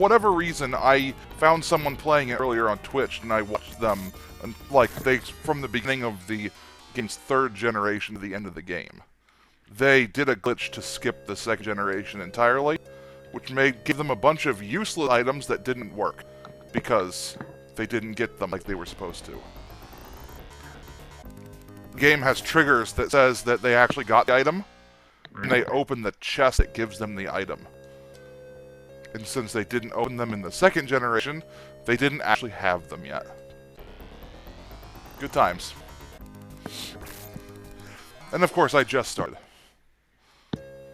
whatever reason, I found someone playing it earlier on Twitch, and I watched them, and from the beginning of the game's 3rd generation to the end of the game. They did a glitch to skip the 2nd generation entirely, which gave them a bunch of useless items that didn't work, because they didn't get them like they were supposed to. The game has triggers that says that they actually got the item, and they open the chest that gives them the item. And since they didn't open them in the 2nd generation, they didn't actually have them yet. Good times. And of course, I just started.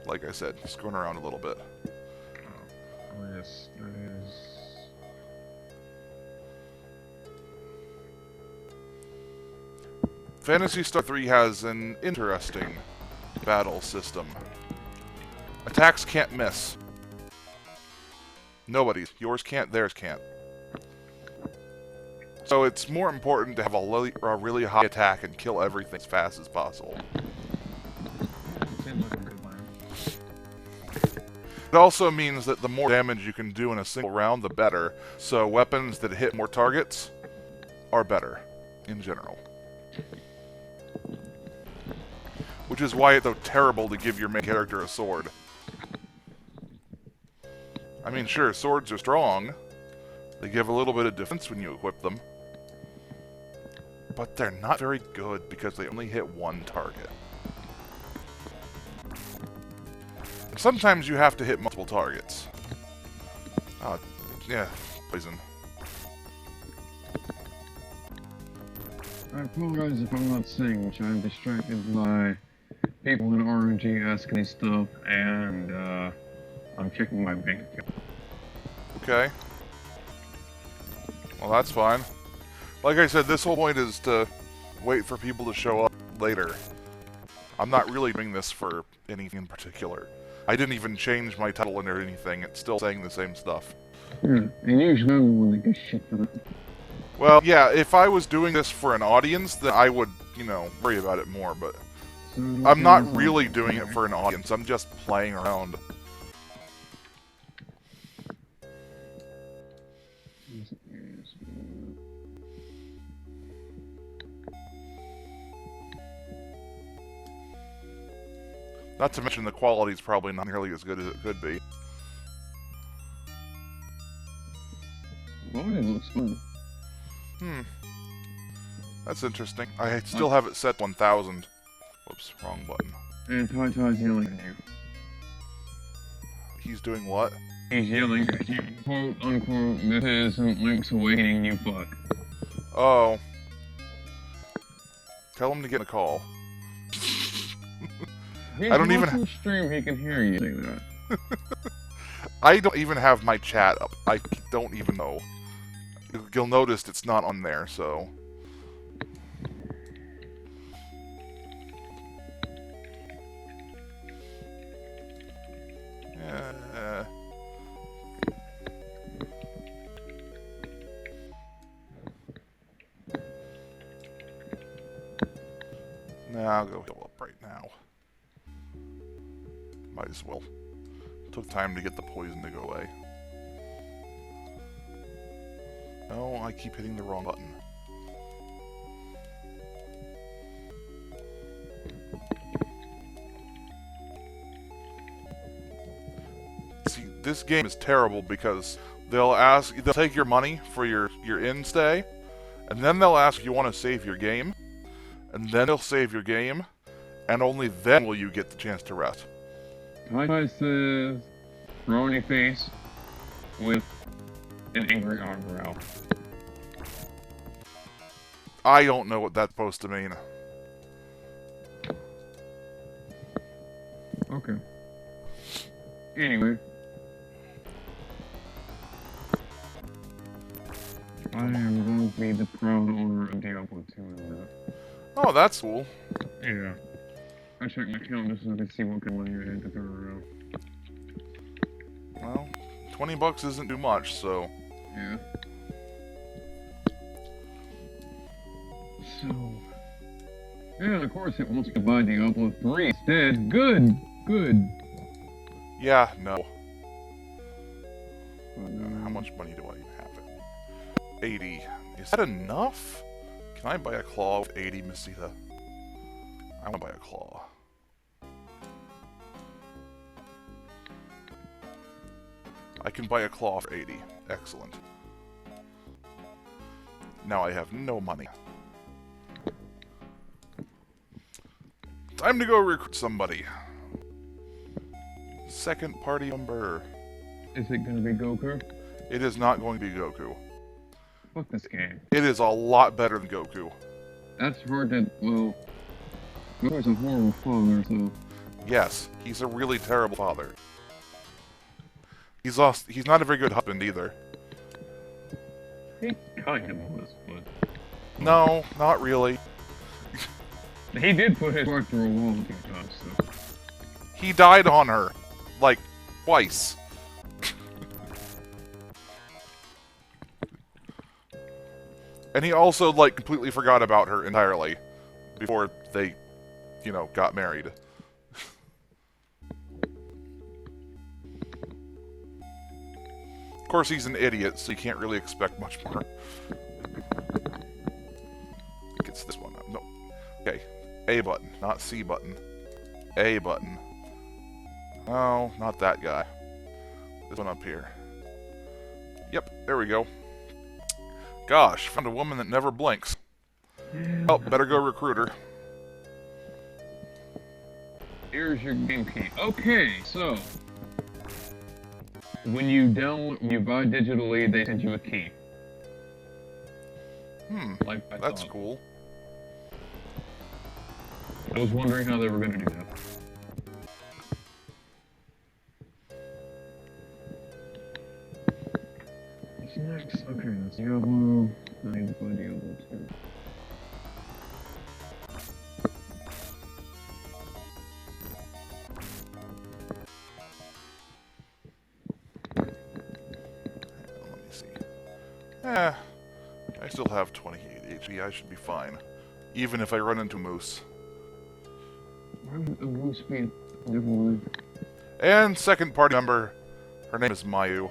Like I said, just going around a little bit. Oh, yes, there is. Phantasy Star 3 has an interesting battle system. Attacks can't miss. Nobody's. Yours can't, theirs can't. So it's more important to have a really high attack and kill everything as fast as possible. Seems like a good plan. It also means that the more damage you can do in a single round, the better. So weapons that hit more targets are better, in general. Which is why it's so terrible to give your main character a sword. I mean, sure, swords are strong. They give a little bit of defense when you equip them. But they're not very good because they only hit one target. And sometimes you have to hit multiple targets. Oh, yeah, poison. I apologize if I'm not saying much. I'm distracted by people in RNG asking me stuff, and I'm checking my bank account. Okay. Well, that's fine. Like I said, this whole point is to wait for people to show up later. I'm not really doing this for anything in particular. I didn't even change my title or anything. It's still saying the same stuff. Yeah, and usually I'm the one that gets shit for that. Well, yeah, if I was doing this for an audience, then I would, worry about it more, but So, I'm not really doing it for an audience. I'm just playing around. Not to mention the quality is probably not nearly as good as it could be. Well, it looks fun. That's interesting. I still have it set 1000. Whoops, wrong button. And Tai's yelling at you. He's doing what? He's yelling at you, quote unquote, this isn't Link's Awakening, you fuck. Oh. Tell him to get a call. I don't even watching stream, he can hear you say that. I don't even have my chat up. I don't even know. You'll notice it's not on there, so... Nah, I'll go heal up right now. Might as well. Took time to get the poison to go away. No, I keep hitting the wrong button. See, this game is terrible because they'll take your money for your in stay, and then they'll ask if you want to save your game, and then they'll save your game, and only then will you get the chance to rest. Tai says, frowny face with an angry eyebrow. I don't know what that's supposed to mean. Okay. Anyway. I am going to be the proud owner of Diablo 2 in that. Oh, that's cool. Yeah. I checked my account just so I could see what kind of money I had to throw around. Well, $20 isn't too much, so... Yeah. So... Yeah, of course it wants to buy Diablo 3 instead. Good! Good! Yeah, no. But, much money do I have? 80. Is that enough? Can I buy a claw with 80, Mesita? I want to buy a claw. I can buy a claw for 80. Excellent. Now I have no money. Time to go recruit somebody. Second party member. Is it gonna be Goku? It is not going to be Goku. Fuck this game. It is a lot better than Goku. That's hard to, well... Goku's a horrible father, so... Yes, he's a really terrible father. He's not a very good husband either. He kind of was, but... No, not really. He did put his wife through a wall a few times, so... He died on her. Like, twice. And he also, like, completely forgot about her entirely before they, you know, got married. Of course, he's an idiot, so you can't really expect much more. Gets this one up. No. Okay. A button, not C button. A button. Oh, not that guy. This one up here. Yep, there we go. Gosh, found a woman that never blinks. Oh, better go recruit her. Here's your game key. Okay, so... When you buy digitally, they send you a key. Like I That's thought. cool. I was wondering how they were gonna do that. What's next? Okay, that's Diablo. I need to play Diablo 2. Let me see. I still have 28 HP. I should be fine. Even if I run into Moose. Why would a moose be a giveaway? And second party member. Her name is Mayu.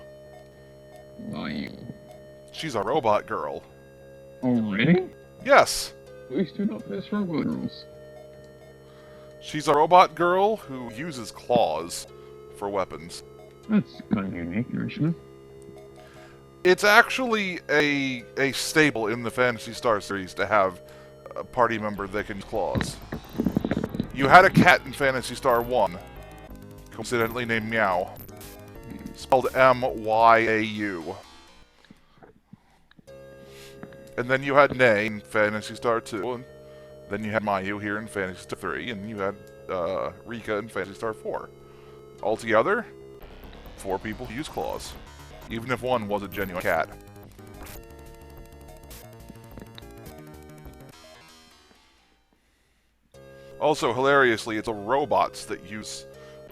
Mayu. She's a robot girl. Already? Yes! We stood up this robot girls. She's a robot girl who uses claws for weapons. That's kind of unique, actually. It's actually a staple in the Phantasy Star series to have a party member that can use claws. You had a cat in Phantasy Star 1, coincidentally named Meow. Spelled M-Y-A-U. And then you had Nay in Phantasy Star 2, and then you had Mayu here in Phantasy Star 3, and you had Rika in Phantasy Star 4. Altogether, 4 people who use claws, even if one was a genuine cat. Also, hilariously, it's the robots that use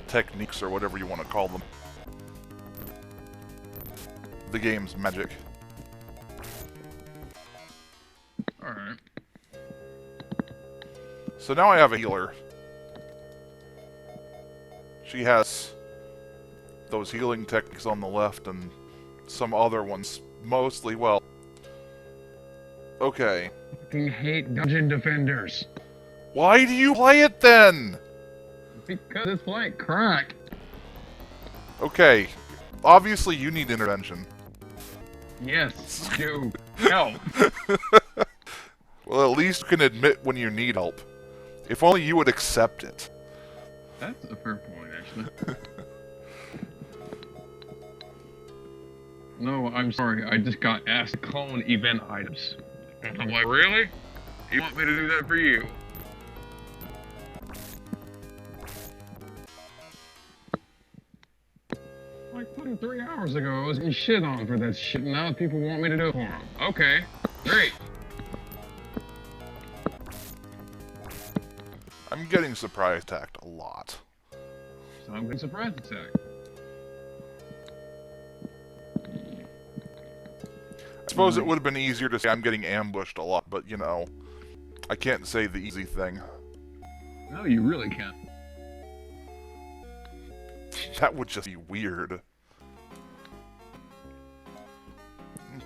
techniques, or whatever you want to call them. The game's magic. Alright. So now I have a healer. She has those healing techniques on the left and some other ones. Mostly, well... Okay. I fucking hate Dungeon Defenders. Why do you play it then? Because it's like crack. Okay. Obviously you need intervention. Yes, do. Help. Well, at least you can admit when you need help. If only you would accept it. That's a fair point, actually. No, I'm sorry. I just got asked to clone event items. And I'm like, really? You want me to do that for you? Like fucking 3 hours ago, I was getting shit on for that shit, and now people want me to do it for them. Okay, great. I'm getting surprise attacked a lot. So I'm getting surprise attack. I suppose it would have been easier to say I'm getting ambushed a lot, but, you know, I can't say the easy thing. No, you really can't. That would just be weird.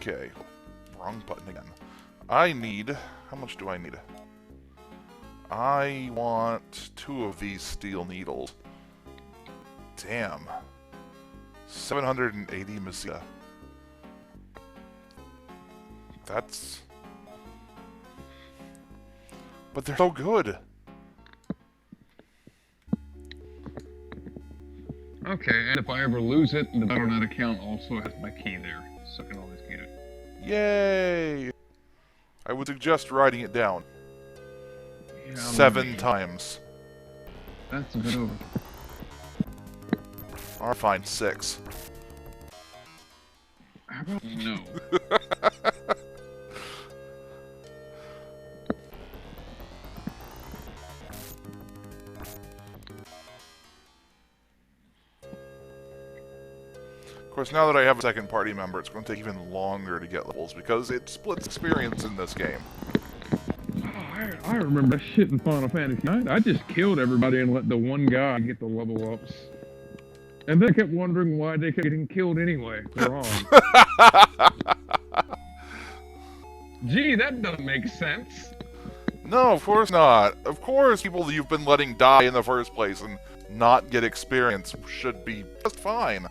Okay. Wrong button again. I need... How much do I need? I want 2 of these steel needles. Damn. 780 Mesita. That's... But they're so good. Okay, and if I ever lose it, the Battle.net account also has my key there, so I can always get it. Yay! I would suggest writing it down. Yeah, 7 times. That's a bit over. Or fine, 6. How about no? Of course, now that I have a second party member, it's going to take even longer to get levels because it splits experience in this game. Oh, I remember that shit in Final Fantasy. I just killed everybody and let the one guy get the level ups. And then I kept wondering why they kept getting killed anyway. They're wrong. Gee, that doesn't make sense. No, of course not. Of course, people that you've been letting die in the first place and not get experience should be just fine.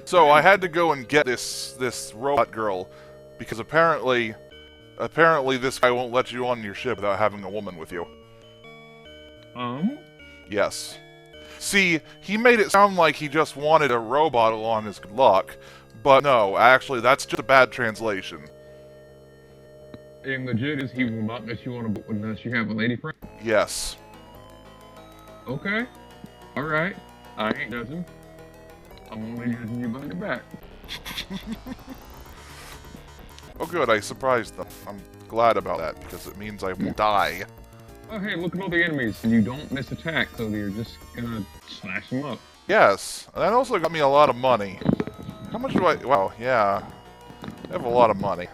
So I had to go and get this robot girl because apparently this guy won't let you on your ship without having a woman with you. Yes. See, he made it sound like he just wanted a robot along his good luck, but no, actually that's just a bad translation. And legit is he will not let you on a boat unless you have a lady friend? Yes. Okay. Alright. I ain't judging. I'm only judging you behind your back. Oh good, I surprised them. I'm glad about that, because it means I won't die. Oh hey, look at all the enemies. You don't miss attack, so you're just gonna smash them up. Yes, and that also got me a lot of money. How much do I... Wow, yeah. I have a lot of money.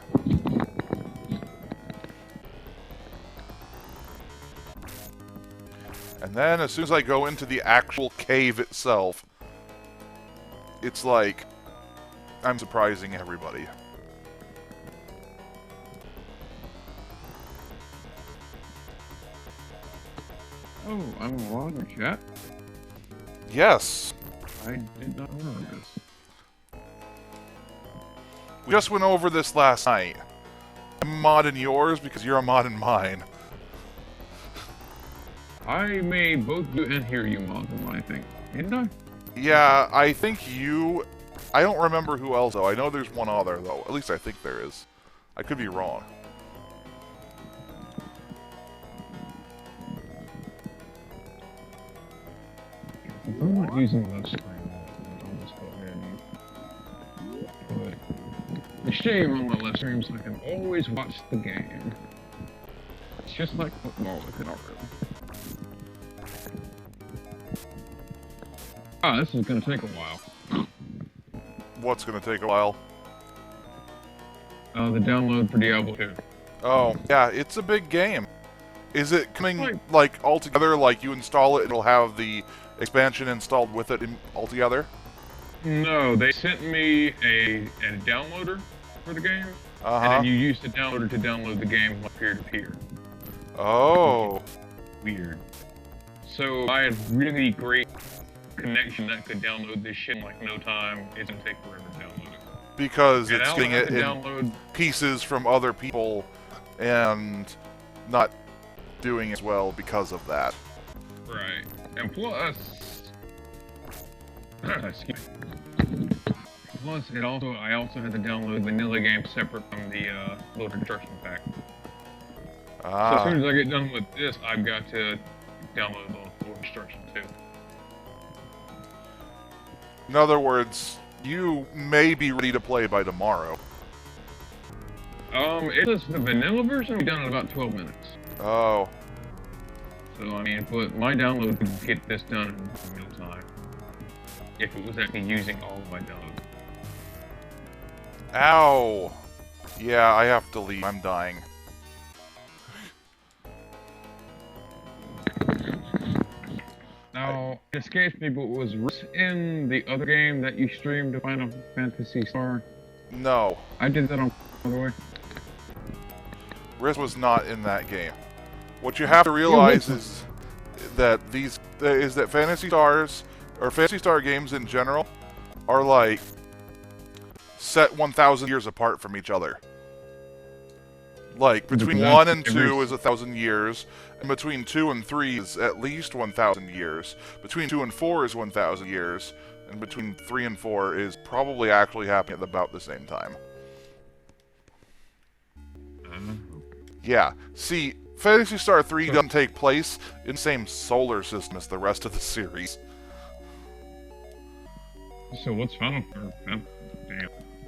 And then, as soon as I go into the actual cave itself, it's like... I'm surprising everybody. Oh, I'm alive in chat? Yes! I did not know this. We just went over this last night. I'm a mod in yours because you're a mod in mine. I made both you and hear you mods in mine, I think. Didn't I? Yeah, I think you... I don't remember who else, though. I know there's one other, though. At least I think there is. I could be wrong. If I'm not using the screen, I'll just go ahead and put the shame on my left stream so I can always watch the game. It's just like football, if it already. Ah, this is gonna take a while. What's gonna take a while? The download for Diablo 2. Oh, yeah, it's a big game. Is it coming, like, all together, like you install it, it'll have the expansion installed with it altogether? No, they sent me a downloader for the game, Uh-huh. and then you use the downloader to download the game peer-to-peer. Oh. Weird. So I had really great connection that could download this shit in like no time. It's gonna take forever to download it. Because And it's getting it in pieces from other people and not doing as well because of that. Right. And plus... excuse me. Plus, I also had to download vanilla game separate from the loader instruction pack. So as soon as I get done with this, I've got to download the loader instruction too. In other words, you may be ready to play by tomorrow. It's the vanilla version will be done in about 12 minutes. Oh. So, I mean, but my download could get this done in no time. If it was actually using all of my downloads. Ow! Yeah, I have to leave. I'm dying. Now, it escapes me, but was Riss in the other game that you streamed to Final Fantasy Star? No, I did that on, by the way. Riz was not in that game. What you have to Yeah, realize what's is that Phantasy Stars or Phantasy Star games in general are like set 1,000 years apart from each other. Like between That's 1 and every- 2 is 1,000 years, and between 2 and 3 is at least 1,000 years. Between 2 and 4 is 1,000 years, and between 3 and 4 is probably actually happening at about the same time. Yeah. See, Phantasy Star 3 doesn't take place in the same solar system as the rest of the series. So what's Final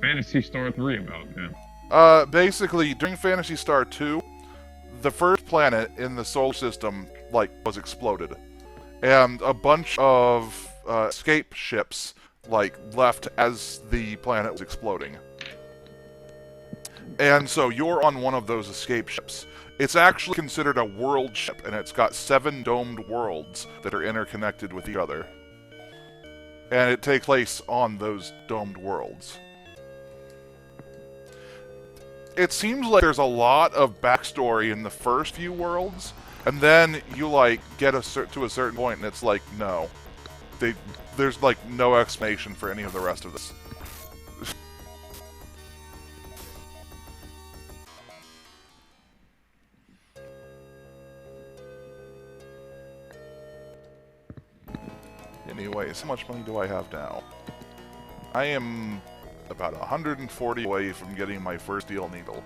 Fantasy Star 3 about then? Basically, during Phantasy Star 2, the first planet in the solar system, like, was exploded. And a bunch of escape ships, like, left as the planet was exploding. And so you're on one of those escape ships. It's actually considered a world ship, and it's got 7 domed worlds that are interconnected with each other. And it takes place on those domed worlds. It seems like there's a lot of backstory in the first few worlds, and then you, like, get to a certain point, and it's like, no. There's, like, no explanation for any of the rest of this. Anyways, how much money do I have now? I am about 140 away from getting my first steel needle.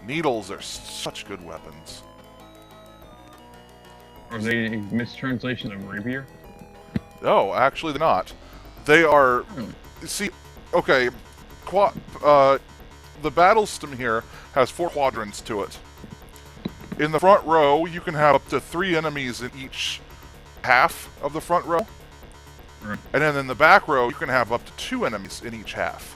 Needles are such good weapons. Are they a mistranslation of rapier? No, actually they're not. They are... See, okay, the battle system here has 4 quadrants to it. In the front row, you can have up to 3 enemies in each half of the front row. Right. And then in the back row, you can have up to 2 enemies in each half.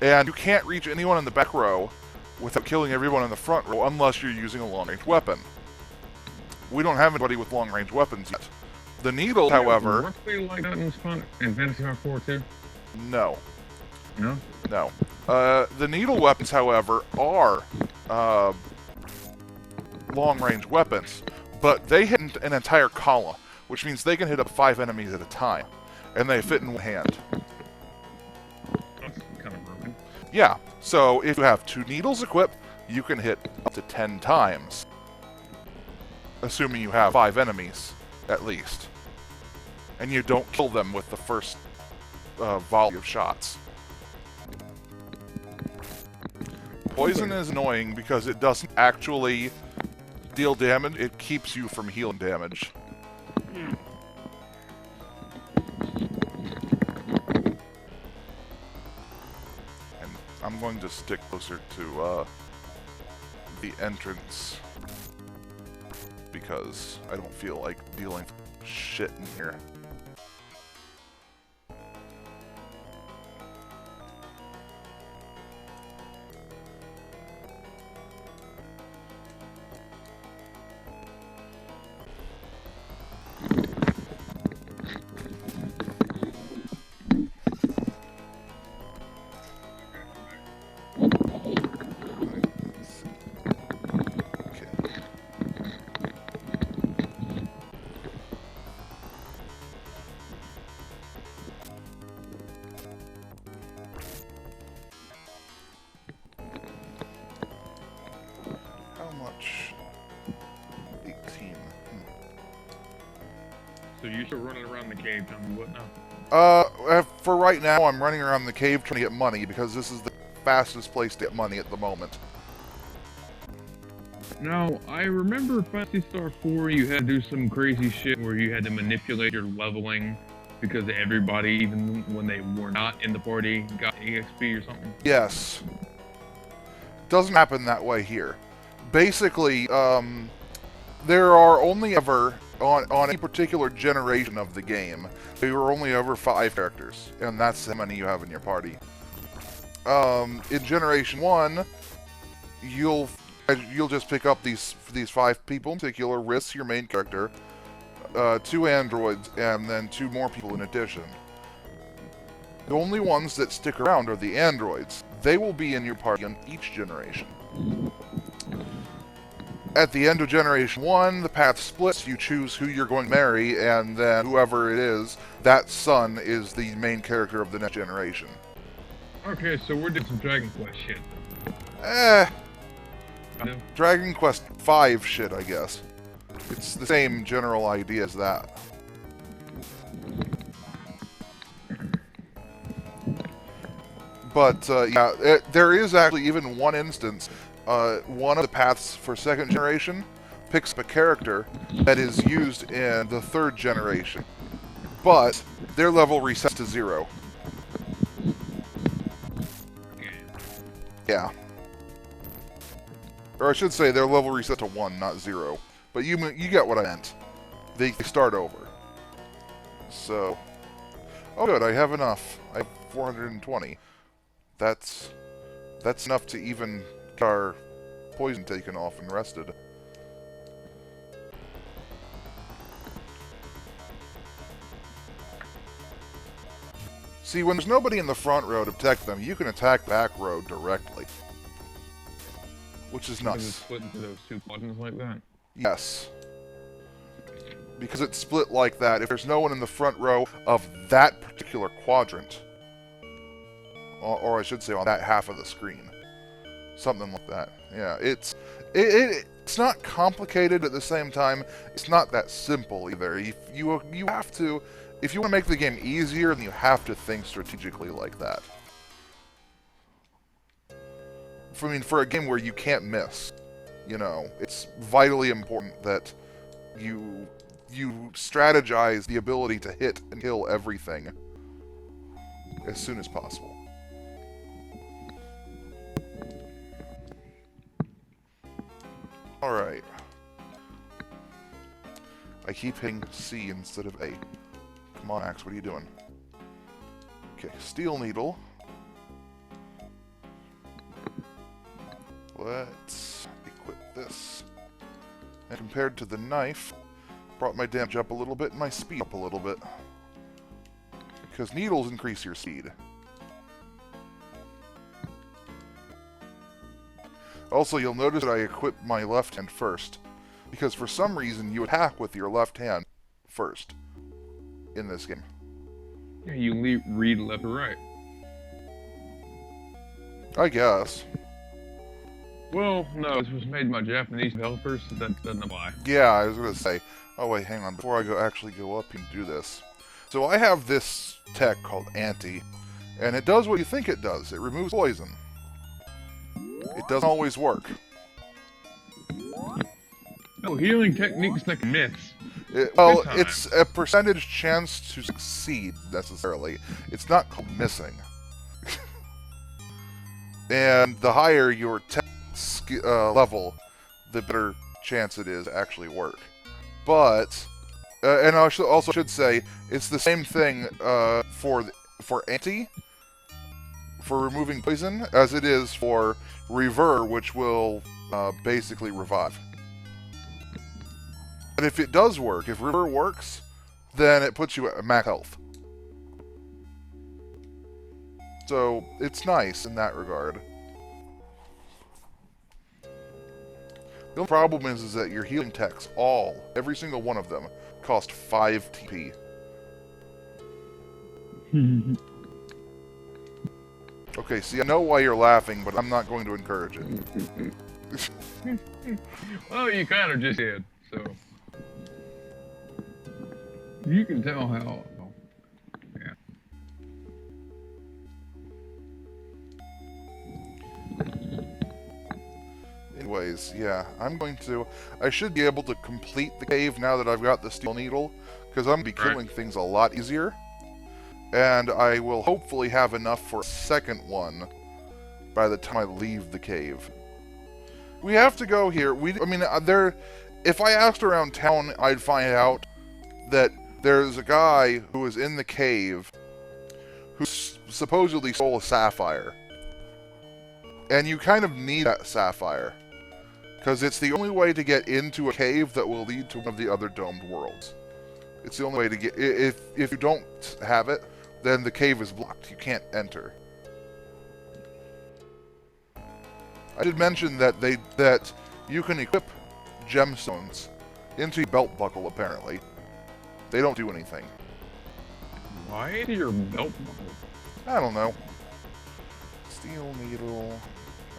And you can't reach anyone in the back row without killing everyone in the front row unless you're using a long-range weapon. We don't have anybody with long-range weapons yet. The needle, however... Weren't they like that in Fantasy Star 4 too? No. No? No. The needle weapons, however, are long-range weapons, but they hit an entire column, which means they can hit up 5 enemies at a time, and they fit in one hand. That's kind of broken. Yeah, so if you have 2 needles equipped, you can hit up to 10 times, assuming you have 5 enemies, at least. And you don't kill them with the first volley of shots. Poison is annoying because it doesn't actually deal damage, it keeps you from healing damage. And I'm going to stick closer to the entrance because I don't feel like dealing with shit in here. Much? 18. So you're still running around the cave, tell me what now? For right now, I'm running around the cave trying to get money because this is the fastest place to get money at the moment. Now, I remember Phantasy Star 4, you had to do some crazy shit where you had to manipulate your leveling because everybody, even when they were not in the party, got EXP or something. Yes. Doesn't happen that way here. Basically, there are only ever, on a particular generation of the game, there are only ever 5 characters, and that's how many you have in your party. In Generation 1, you'll just pick up these 5 people in particular. Riss, your main character, 2 androids, and then 2 more people in addition. The only ones that stick around are the androids. They will be in your party on each generation. At the end of Generation 1, the path splits, you choose who you're going to marry, and then whoever it is, that son is the main character of the next generation. Okay, so we're doing some Dragon Quest shit. Dragon Quest V shit, I guess. It's the same general idea as that. But, yeah, there is actually even one instance. One of the paths for 2nd generation picks up a character that is used in the 3rd generation. But their level resets to 0. Yeah. Or I should say their level reset to 1, not 0. But you get what I meant. They start over. So... Oh good, I have enough. I have 420. That's enough to even get our poison taken off and rested. See, when there's nobody in the front row to protect them, you can attack back row directly. Which is nice. Does it split into those 2 quadrants like that? Yes. Because it's split like that, if there's no one in the front row of that particular quadrant, or I should say on that half of the screen. Something like that. Yeah, it's not complicated at the same time. It's not that simple either. You have to, if you want to make the game easier, then you have to think strategically like that. For a game where you can't miss, you know, it's vitally important that you strategize the ability to hit and kill everything as soon as possible. Alright. I keep hitting C instead of A. Come on, Axe, what are you doing? Okay, Steel Needle. Let's equip this. And compared to the knife, brought my damage up a little bit and my speed up a little bit. Because needles increase your speed. Also, you'll notice that I equipped my left hand first, because for some reason you attack with your left hand first in this game. Yeah, you read left or right. I guess. Well, no, this was made by Japanese developers, so that doesn't apply. Yeah, I was going to say, oh wait, hang on, before I actually go up and do this. So I have this tech called Anti, and it does what you think it does. It removes poison. It doesn't always work. Oh, healing techniques that can miss. Well, it's a percentage chance to succeed, necessarily. It's not called missing. And the higher your tech level, the better chance it is to actually work. But, and I also should say, it's the same thing for Anti, for removing poison, as it is for Rever, which will basically revive. And if it does work, if Rever works, then it puts you at max health. So, it's nice in that regard. The only problem is that your healing techs, every single one of them, cost 5 TP. Okay, see, I know why you're laughing, but I'm not going to encourage it. Well, you kind of just did, so... You can tell how... Yeah. Anyways, yeah, I should be able to complete the cave now that I've got the Steel Needle, because I'm going to be killing things a lot easier. And I will hopefully have enough for a second one by the time I leave the cave. We have to go here. If I asked around town, I'd find out that there's a guy who is in the cave who supposedly stole a sapphire. And you kind of need that sapphire, because it's the only way to get into a cave that will lead to one of the other domed worlds. It's the only way to get... If you don't have it, then the cave is blocked. You can't enter. I did mention that that you can equip gemstones into your belt buckle, apparently. They don't do anything. Why do your belt buckle? I don't know. Steel needle,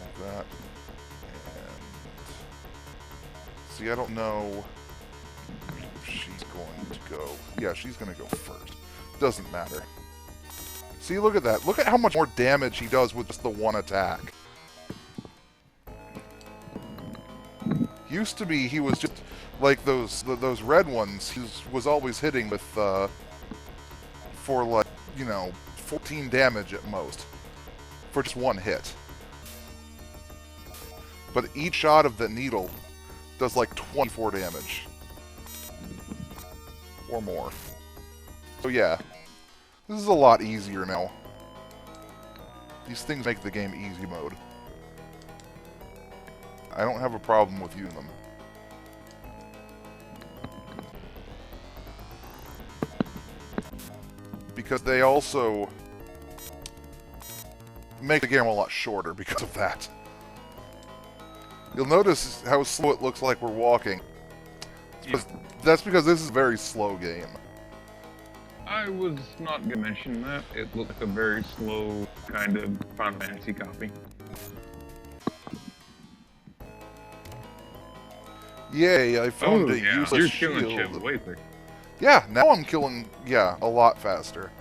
like that. And... See, I don't know if she's going to go... Yeah, she's going to go first. Doesn't matter. See, look at that. Look at how much more damage he does with just the one attack. Used to be, he was just like those red ones. He was always hitting with for like, you know, 14 damage at most for just one hit. But each shot of the needle does like 24 damage or more. So yeah, this is a lot easier now. These things make the game easy mode. I don't have a problem with using them. Because they also make the game a lot shorter because of that. You'll notice how slow it looks like we're walking. That's because this is a very slow game. I was not going to mention that. It looked like a very slow kind of Final Fantasy copy. Yay, I found a useless You're killing shield. shit way quicker. Yeah, now I'm killing, yeah, a lot faster.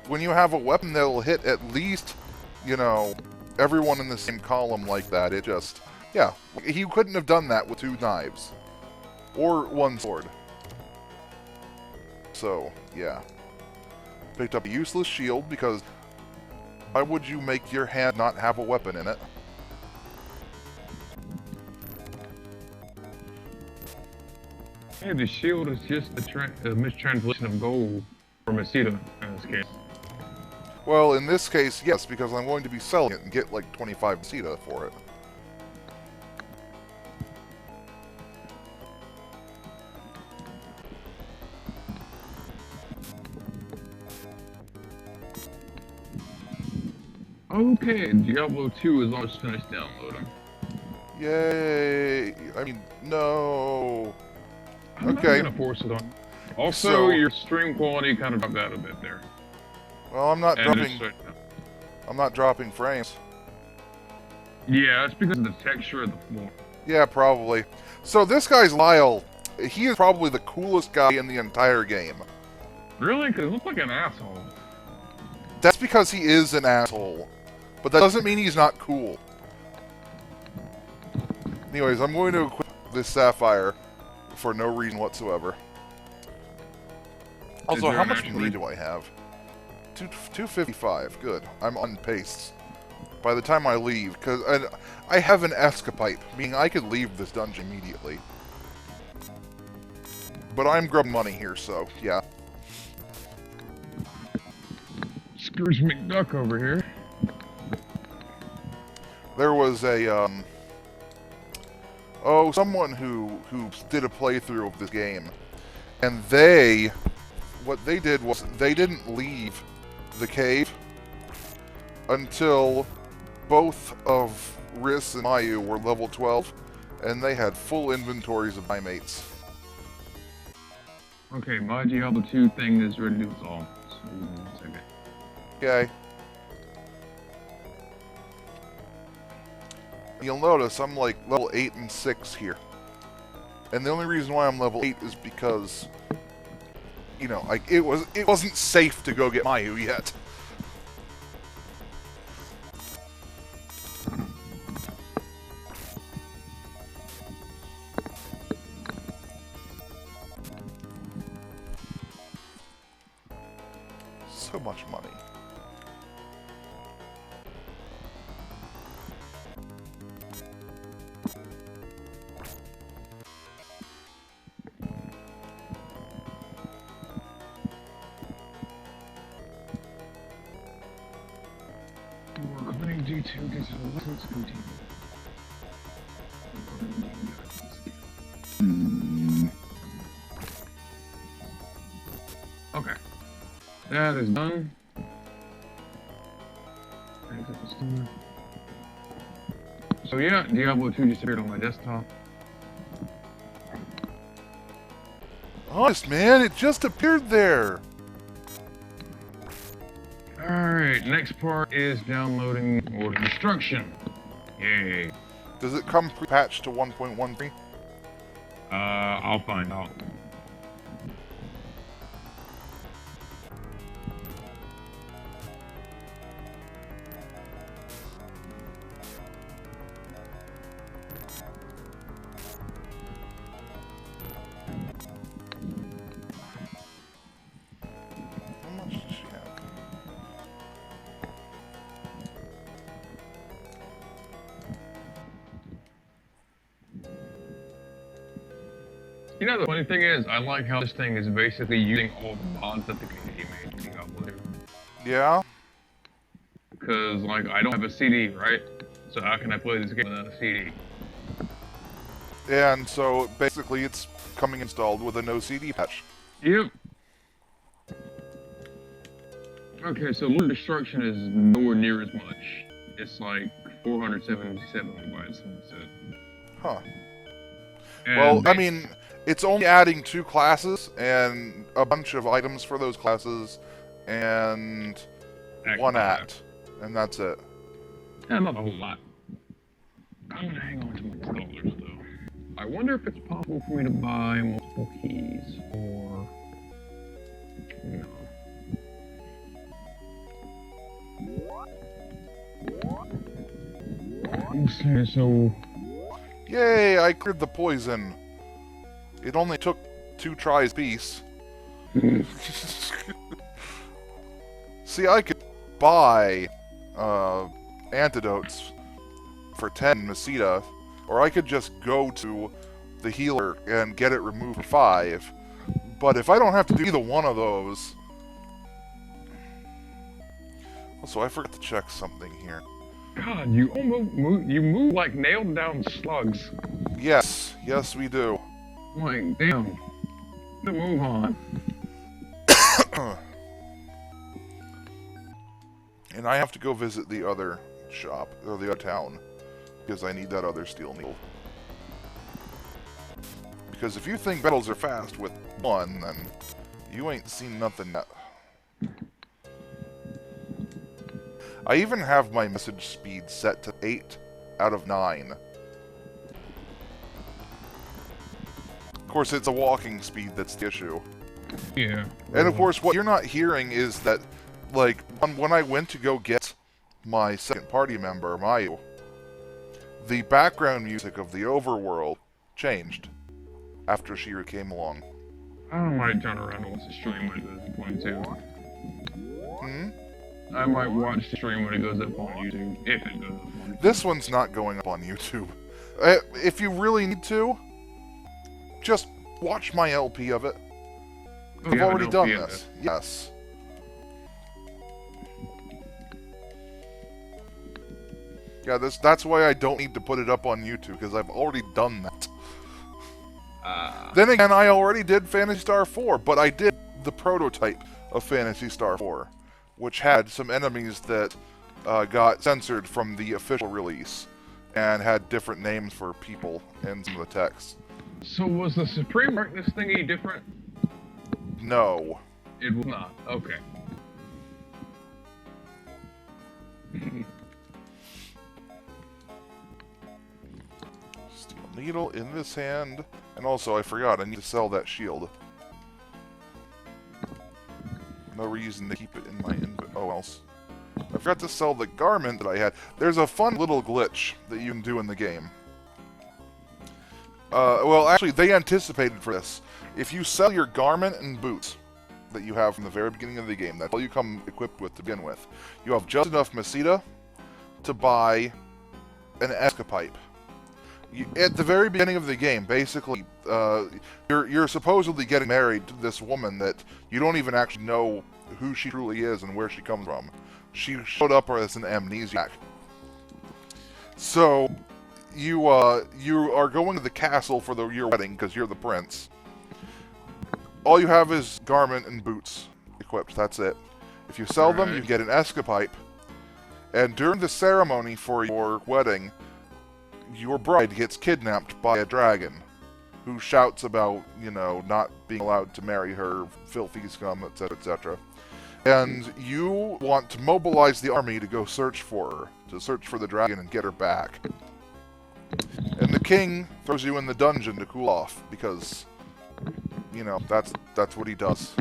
When you have a weapon that'll hit at least, you know, everyone in the same column like that, it just... Yeah, he couldn't have done that with 2 knives. Or 1 sword. So, yeah. Picked up a useless shield because... Why would you make your hand not have a weapon in it? Hey, the shield is just a mistranslation of gold for Masita in this case. Well, in this case, yes, because I'm going to be selling it and get like 25 Masita for it. Okay, Diablo 2 is almost finished downloading. Yay! I mean, no. I'm Okay. not gonna force it on. Also, So- your stream quality kind of dropped out a bit there. Well, I'm not And dropping. it's- I'm not dropping frames. Yeah, it's because of the texture of the floor. Yeah, probably. So this guy's Lyle. He is probably the coolest guy in the entire game. Really? Because it looks like an asshole. That's because he is an asshole. But that doesn't mean he's not cool. Anyways, I'm going to equip this Sapphire for no reason whatsoever. Also, there how an much actually- money do I have? 255. Good. I'm on pace. By the time I leave, because I have an escapade, meaning I could leave this dungeon immediately. But I'm grubbing money here, so yeah. Scrooge McDuck over here. There was a someone who did a playthrough of this game, and what they did was they didn't leave the cave until both of Riss and Mayu were level 12, and they had full inventories of primates. Okay, my Diablo 2 thing is ready to install. So, 1 second. Okay. You'll notice I'm like level 8 and 6 here. And the only reason why I'm level 8 is because, you know, like it wasn't safe to go get Mayu yet. So much money. We're opening D2 gets a license continue. That is done. Exit the store. So yeah, Diablo 2 just appeared on my desktop. Honest, man, it just appeared there. Alright, next part is downloading Order Destruction. Yay. Does it come pre-patched to 1.13? I'll find out. How much does she have? You know, the funny thing is, I like how this thing is basically using all the mods that the community made for Diablo 2. Yeah? Because, like, I don't have a CD, right? So how can I play this game without a CD? And so, basically, it's coming installed with a no CD patch. Yep. Okay, so Lord Destruction is nowhere near as much. It's like 477 megabytes, someone said. Huh. And Well, I mean, it's only adding 2 classes and a bunch of items for those classes and one act. And that's it. Yeah, not a whole lot. I'm gonna hang on to my installers, though. I wonder if it's possible for me to buy multiple keys, or... No. Okay, so... Yay, I cleared the poison. It only took 2 tries apiece. See, I could buy antidotes for 10 Mesita, or I could just go to the healer and get it removed for 5. But if I don't have to do either one of those... Also, I forgot to check something here. God, you almost move like nailed down slugs. Yes, yes we do. Like, damn. Move on. And I have to go visit the other shop, or the other town, because I need that other steel needle. Because if you think battles are fast with 1, then you ain't seen nothing yet. I even have my message speed set to 8 out of 9. Of course, it's a walking speed that's the issue. Yeah. And of course, what you're not hearing is that, like, when I went to go get my second party member, Mayu, the background music of the overworld changed after she came along. I might turn around and watch the stream when it goes up on YouTube. Hmm? I might watch the stream when it goes up on YouTube, if it goes up on YouTube. This one's not going up on YouTube. If you really need to, just watch my LP of it. Oh, I've you have an already LP done of this. it? Yes. Yeah, that's why I don't need to put it up on YouTube, because I've already done that. Then again, I already did Phantasy Star 4, but I did the prototype of Phantasy Star 4, which had some enemies that got censored from the official release, and had different names for people in some of the text. So was the Supreme Darkness thingy different? No. It was not. Okay. Steel needle in this hand. And also, I forgot, I need to sell that shield. No reason to keep it in my inventory. Oh, else. I forgot to sell the garment that I had. There's a fun little glitch that you can do in the game. Well, actually, they anticipated for this. If you sell your garment and boots that you have from the very beginning of the game, that's all you come equipped with to begin with, you have just enough Mesita to buy an escapipe. At the very beginning of the game, basically, you're supposedly getting married to this woman that you don't even actually know who she truly is and where she comes from. She showed up as an amnesiac. So, you are going to the castle for your wedding because you're the prince. All you have is garment and boots equipped. That's it. If you sell them, Right. you get an escapipe. And during the ceremony for your wedding, your bride gets kidnapped by a dragon who shouts about, not being allowed to marry her, filthy scum, etc., etc. And you want to mobilize the army to go search for her, to search for the dragon and get her back. And the king throws you in the dungeon to cool off, because, that's what he does.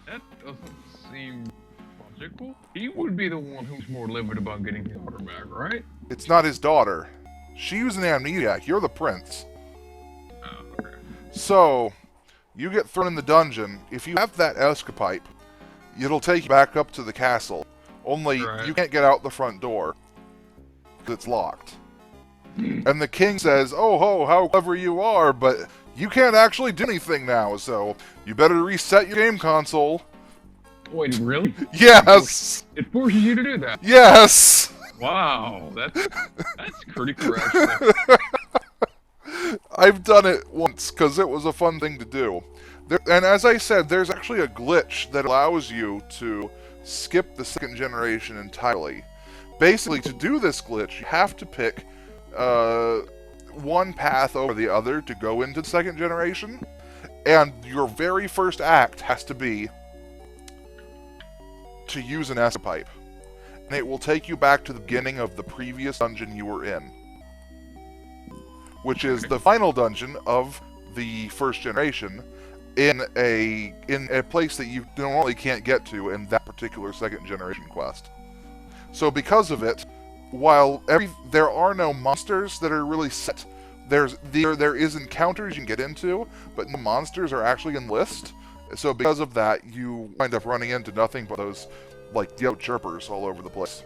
That doesn't seem logical. He would be the one who's more livid about getting his daughter back, right? It's not his daughter. She was an amnesiac. You're the prince. Oh, okay. So, you get thrown in the dungeon. If you have that escapipe, it'll take you back up to the castle. Only, Right. you can't get out the front door, because it's locked. And the king says, "Oh ho, how clever you are, but you can't actually do anything now, so you better reset your game console." Wait, really? Yes! It forces you to do that. Yes! Wow, that's pretty cool, actually. I've done it once, because it was a fun thing to do. And as I said, there's actually a glitch that allows you to skip the second generation entirely. Basically, to do this glitch, you have to pick one path over the other to go into the second generation, and your very first act has to be to use an escapipe. And it will take you back to the beginning of the previous dungeon you were in, which is the final dungeon of the first generation, in a place that you normally can't get to in that particular second generation quest. So because of it, while there are no monsters that are really set, there is encounters you can get into, but no monsters are actually in list. So because of that, you wind up running into nothing but those yellow chirpers all over the place.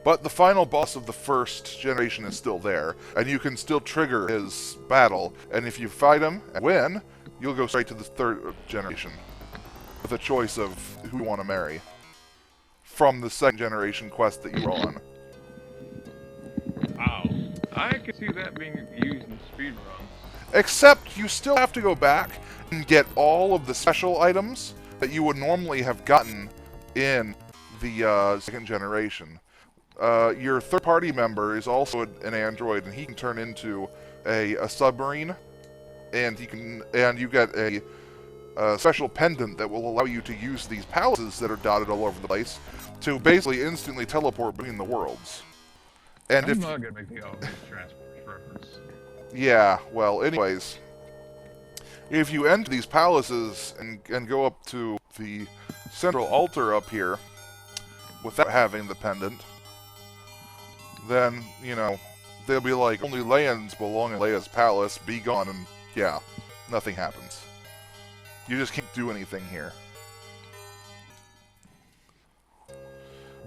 But the final boss of the first generation is still there, and you can still trigger his battle. And if you fight him and win, you'll go straight to the third generation with a choice of who you want to marry from the second generation quest that you were on. Wow. I can see that being used in speedruns. Except you still have to go back and get all of the special items that you would normally have gotten in the second generation. Your third-party member is also an android, and he can turn into a submarine, and you get a special pendant that will allow you to use these palaces that are dotted all over the place to basically instantly teleport between the worlds. And I'm not gonna make the obvious Transformers reference. Yeah, well, anyways, if you enter these palaces and go up to the central altar up here without having the pendant, then, they'll be like, only Leans belong in Leia's palace, be gone, and yeah, nothing happens. You just can't do anything here.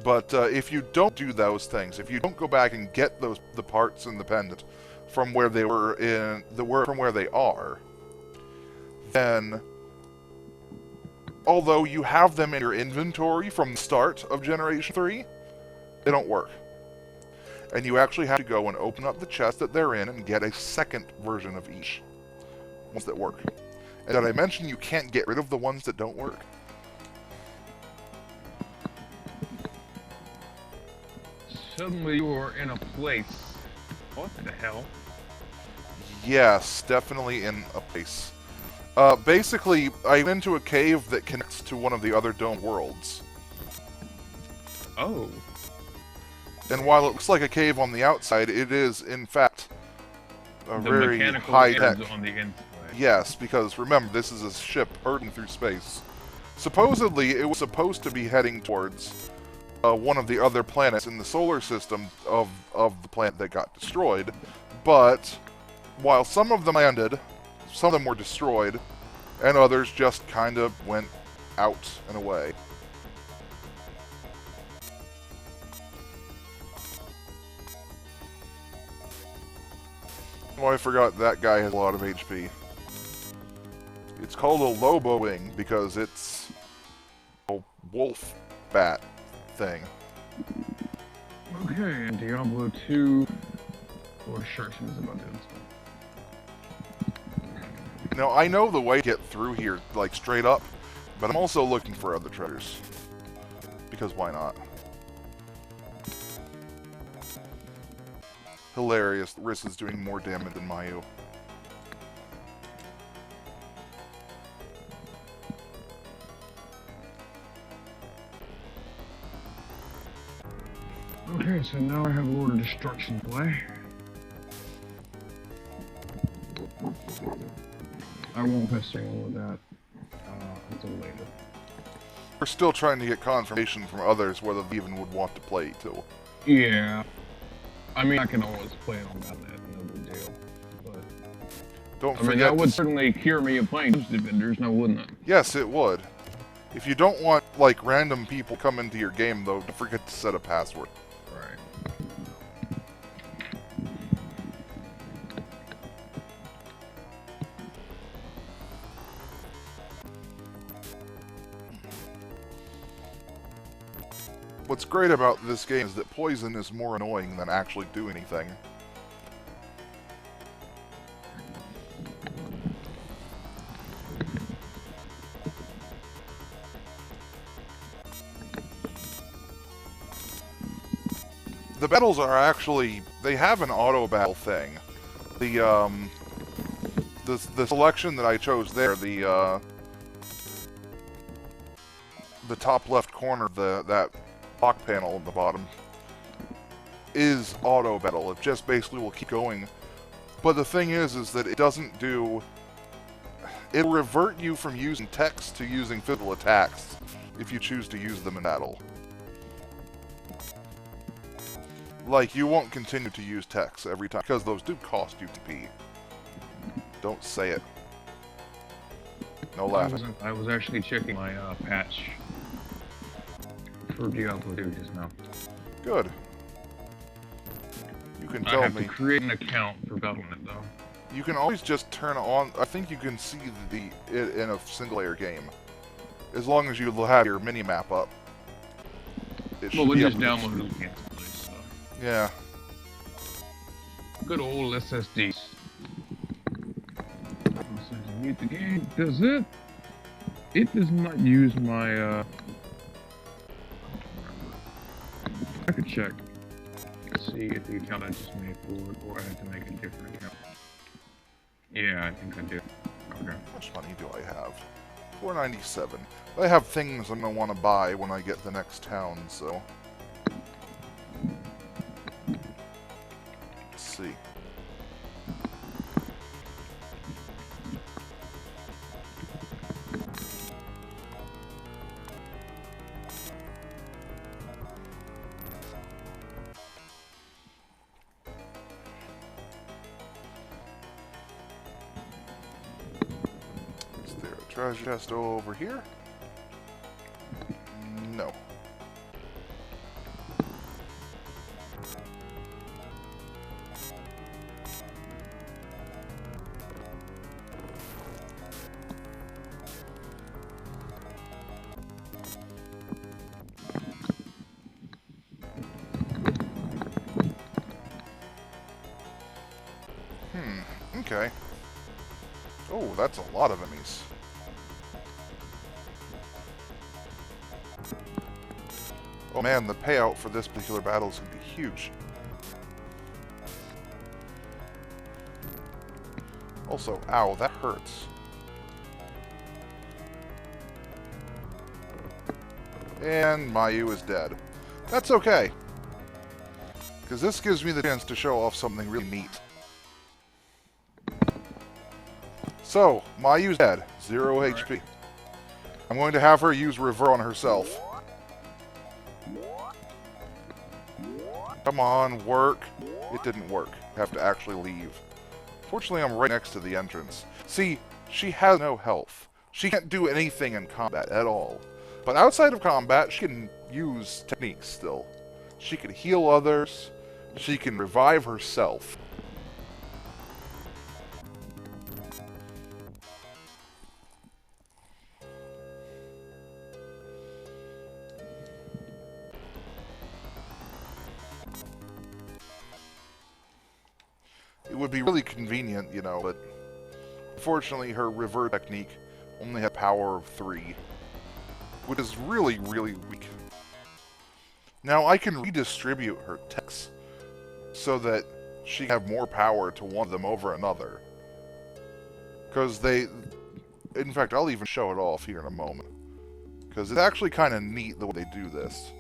But if you don't do those things, if you don't go back and get the parts in the pendant from where they were from where they are, then although you have them in your inventory from the start of Generation 3, they don't work. And you actually have to go and open up the chest that they're in and get a second version of each, ones that work. And did I mention you can't get rid of the ones that don't work? Suddenly you are in a place. What the hell? Yes, definitely in a place. Basically, I went into a cave that connects to one of the other dome worlds. Oh. And while it looks like a cave on the outside, it is, in fact, a The very mechanical high-tech. ends on the inside. Yes, because remember, this is a ship hurtling through space. Supposedly, it was supposed to be heading towards one of the other planets in the solar system of the planet that got destroyed, but while some of them landed, some of them were destroyed, and others just kind of went out and away. Oh, I forgot that guy has a lot of HP. It's called a Lobo Wing because it's a wolf bat thing. Okay, and Diablo 2 Lord of Sharks is about to install. Now, I know the way to get through here, like, straight up. But I'm also looking for other treasures. Because why not? Hilarious. Riss is doing more damage than Mayu. Okay, so now I have Lord of Destruction play. I won't pester you with that until later. We're still trying to get confirmation from others whether they even would want to play too. Yeah. I mean, I can always play on that, no big deal. But Don't I mean, forget that would certainly cure me of playing those defenders, now wouldn't it? Yes, it would. If you don't want, like, random people come into your game, though, don't forget to set a password. Right. What's great about this game is that poison is more annoying than actually do anything. The battles are actually, they have an auto battle thing. The selection that I chose there, the top left corner, that lock panel at the bottom, is auto battle. It just basically will keep going. But the thing is that it doesn't do... It'll revert you from using text to using physical attacks if you choose to use them in battle. Like, you won't continue to use text every time, because those do cost you TP. Don't say it. No laughing. I was actually checking my patch for Diablo 2 just now. Good. You can I tell have me. to create an account for Battle.net though. You can always just turn on... I think you can see it in a single-player game. As long as you have your mini-map up. Well, we just downloaded it instantly, so... Yeah. Good old SSDs. Mute the game. Does it? It does not use my, I could check. See if the account I just made for it, or I had to make a different account. Yeah, I think I did. Okay. How much money do I have? $4.97. I have things I'm going to want to buy when I get to the next town, so... Let's see. Is there a treasure chest over here? No. Okay. Oh, that's a lot of enemies. Oh man, the payout for this particular battle is going to be huge. Also, ow, that hurts. And Mayu is dead. That's okay. Because this gives me the chance to show off something really neat. So, Mayu's dead. 0 HP. I'm going to have her use Rever on herself. Come on, work. It didn't work. I have to actually leave. Fortunately, I'm right next to the entrance. See, she has no health. She can't do anything in combat at all. But outside of combat, she can use techniques still. She can heal others. She can revive herself. It would be really convenient, you know, but unfortunately her revert technique only had power of 3. which is really, really weak. Now I can redistribute her techs so that she can have more power to one of them over another. Because in fact, I'll even show it off here in a moment. Because it's actually kind of neat the way they do this.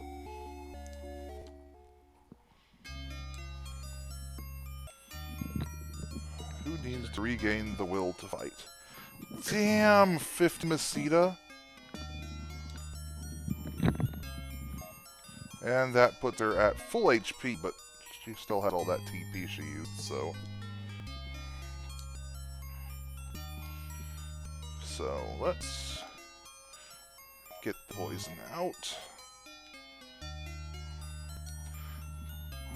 Who needs to regain the will to fight? Damn, 50 Masita. And that puts her at full HP, but she still had all that TP she used, so... So, let's get the poison out.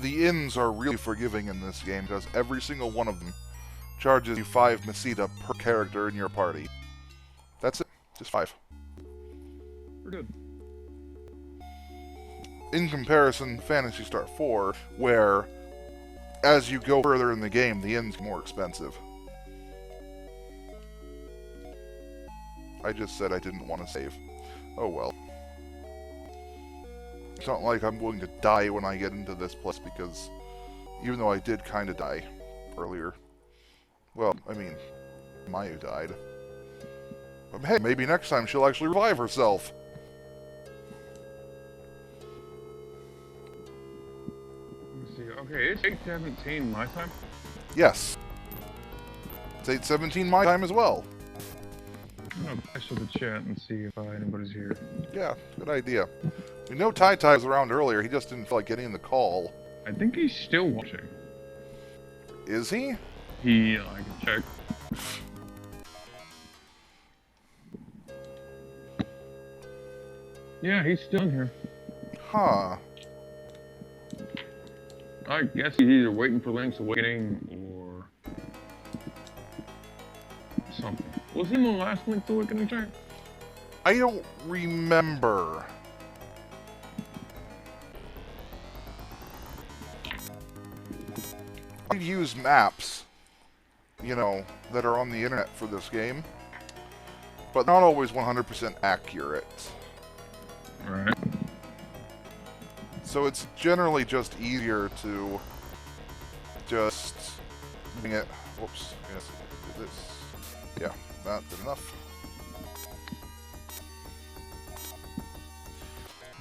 The inns are really forgiving in this game, because every single one of them charges you 5 Masita per character in your party. That's it. Just 5. We're good. In comparison, Phantasy Star 4, where as you go further in the game, the inns get more expensive. I just said I didn't want to save. Oh well. It's not like I'm going to die when I get into this place, because even though I did kind of die earlier. Well, I mean, Maya died. But hey, maybe next time she'll actually revive herself. Let's see. Okay, it's 8:17 my time. Yes. It's 8:17 my time as well. I'm gonna pass to the chat and see if anybody's here. Yeah, good idea. We know Tai Tai was around earlier, he just didn't feel like getting the call. I think he's still watching. Is he? I can check. Yeah, he's still in here. Huh. I guess he's either waiting for Link's Awakening or something. Was he in the last Link's Awakening track? I don't remember. I use maps, you know, that are on the internet for this game, but not always 100% accurate. Alright. So it's generally just easier to just bring it. Whoops. Yes, do this. Yeah, that did enough.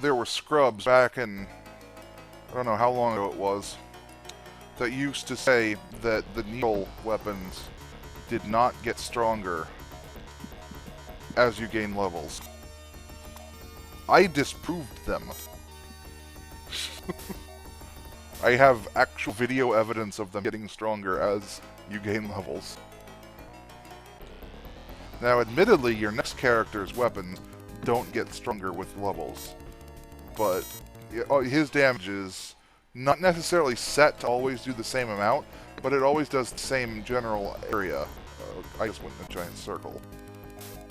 There were scrubs back in, I don't know how long ago it was, that used to say that the needle weapons did not get stronger as you gain levels. I disproved them. I have actual video evidence of them getting stronger as you gain levels. Now, admittedly, your next character's weapons don't get stronger with levels, but his damage is not necessarily set to always do the same amount, but it always does the same general area. I just went in a giant circle.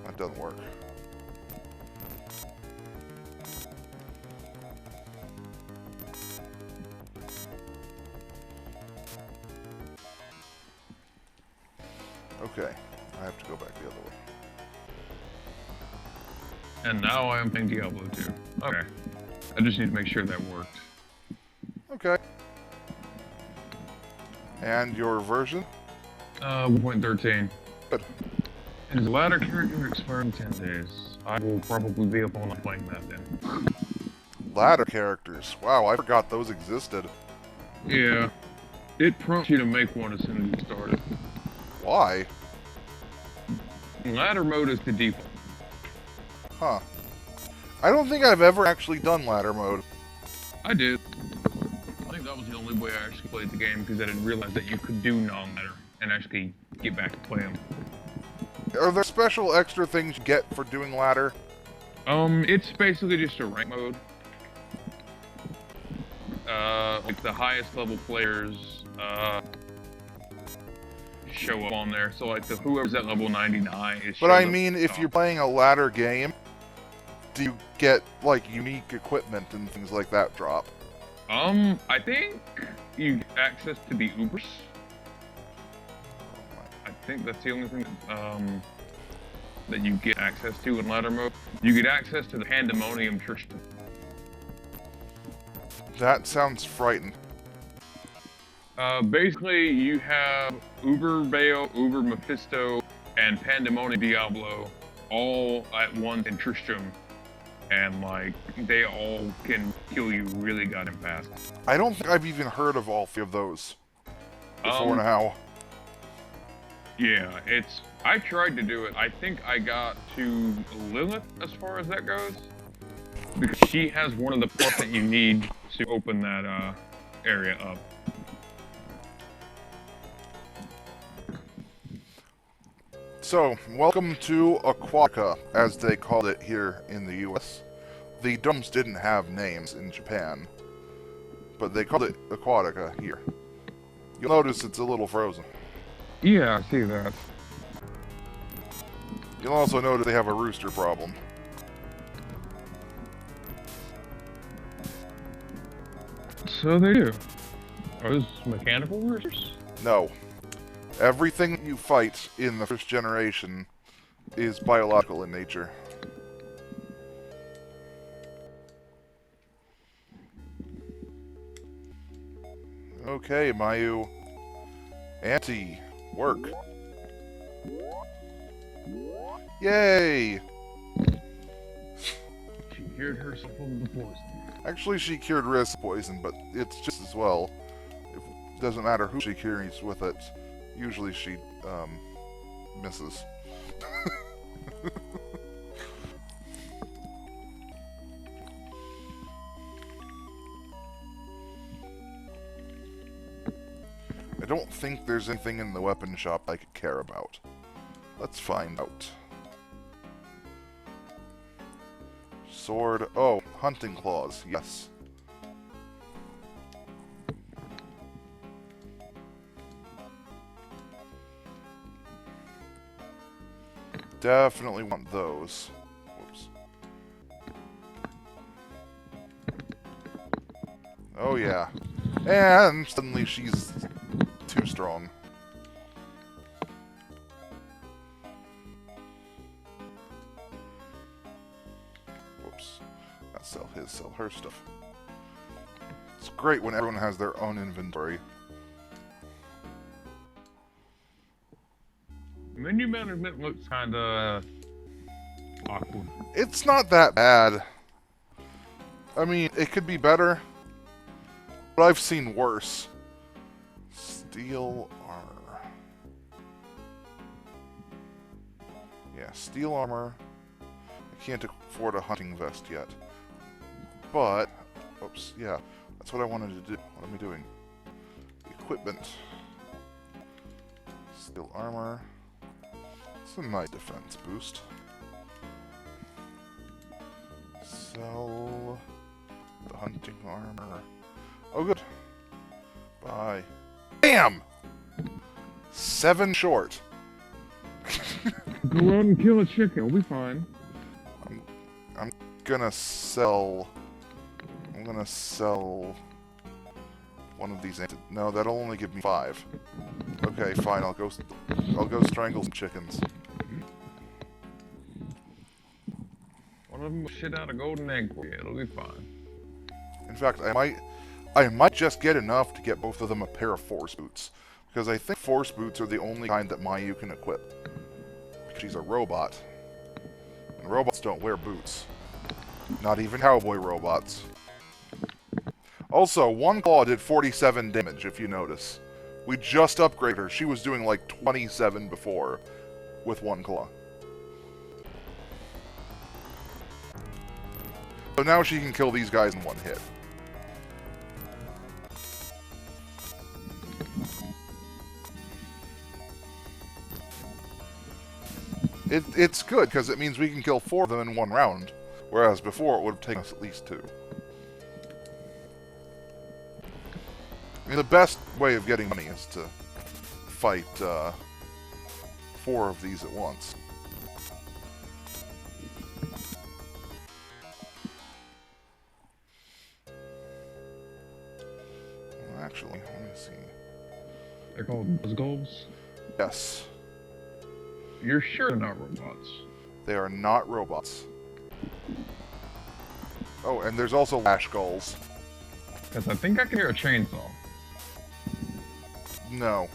That doesn't work. Okay, I have to go back the other way. And now I am playing Diablo 2. Okay. I just need to make sure that worked. Okay. And your version? 1.13. Good. Is the ladder character expiring 10 days? I will probably be up all night playing that then. Ladder characters. Wow, I forgot those existed. Yeah. It prompts you to make one as soon as you start it. Why? Ladder mode is the default. Huh. I don't think I've ever actually done ladder mode. I did. I think that was the only way I actually played the game because I didn't realize that you could do non-ladder and actually get back to play them. Are there special extra things you get for doing ladder? It's basically just a rank mode. Like the highest level players, show up on there. So like whoever's at level 99 is. But I mean, if you're playing a ladder game, do you get like unique equipment and things like that drop? I think you get access to the Ubers. I think that's the only thing. that you get access to in ladder mode. You get access to the Pandemonium Tristan. That sounds frightening. Basically, you have Uber Bayo, Uber Mephisto, and Pandemonium Diablo all at once in Tristram, and like they all can kill you really goddamn fast. I don't think I've even heard of all three of those before now. Yeah, I tried to do it. I think I got to Lilith as far as that goes, because she has one of the parts that you need to open that area up. So, welcome to Aquatica, as they called it here in the US. The domes didn't have names in Japan, but they called it Aquatica here. You'll notice it's a little frozen. Yeah, I see that. You'll also notice they have a rooster problem. So they do. Are those mechanical roosters? No. Everything you fight in the first generation is biological in nature. Okay, Mayu. Auntie, work. Yay! She cured herself of the poison. Actually, she cured wrist poison, but it's just as well. It doesn't matter who she cures with it. Usually she, misses. I don't think there's anything in the weapon shop I could care about. Let's find out. Sword. Oh, hunting claws. Yes. Definitely want those. Whoops. Oh yeah. And suddenly she's too strong. Whoops. Not sell his, sell her stuff. It's great when everyone has their own inventory. Menu management looks kinda awkward. It's not that bad. I mean, it could be better, but I've seen worse. Steel armor. Yeah, steel armor. I can't afford a hunting vest yet. But, oops, yeah, that's what I wanted to do. What am I doing? Equipment. Steel armor. It's a nice defense boost. Sell the hunting armor. Oh, good. Bye. Bam! 7 short. Go out and kill a chicken, we'll be fine. I'm gonna sell one of these. No, that'll only give me 5. Okay, fine. I'll go strangle some chickens. One of them will shit out a golden egg for you, it'll be fine. In fact, I might just get enough to get both of them a pair of force boots, because I think force boots are the only kind that Mayu can equip. Because she's a robot, and robots don't wear boots. Not even cowboy robots. Also, one claw did 47 damage, if you notice. We just upgraded her. She was doing like 27 before with one claw. So now she can kill these guys in one hit. It's good, because it means we can kill 4 of them in one round, whereas before it would have taken us at least 2. I mean, the best way of getting money is to fight 4 of these at once. Well, actually, let me see. They're called Buzzgoals? Yes. You're sure they're not robots? They are not robots. Oh, and there's also lash gulls. Because I think I can hear a chainsaw. No.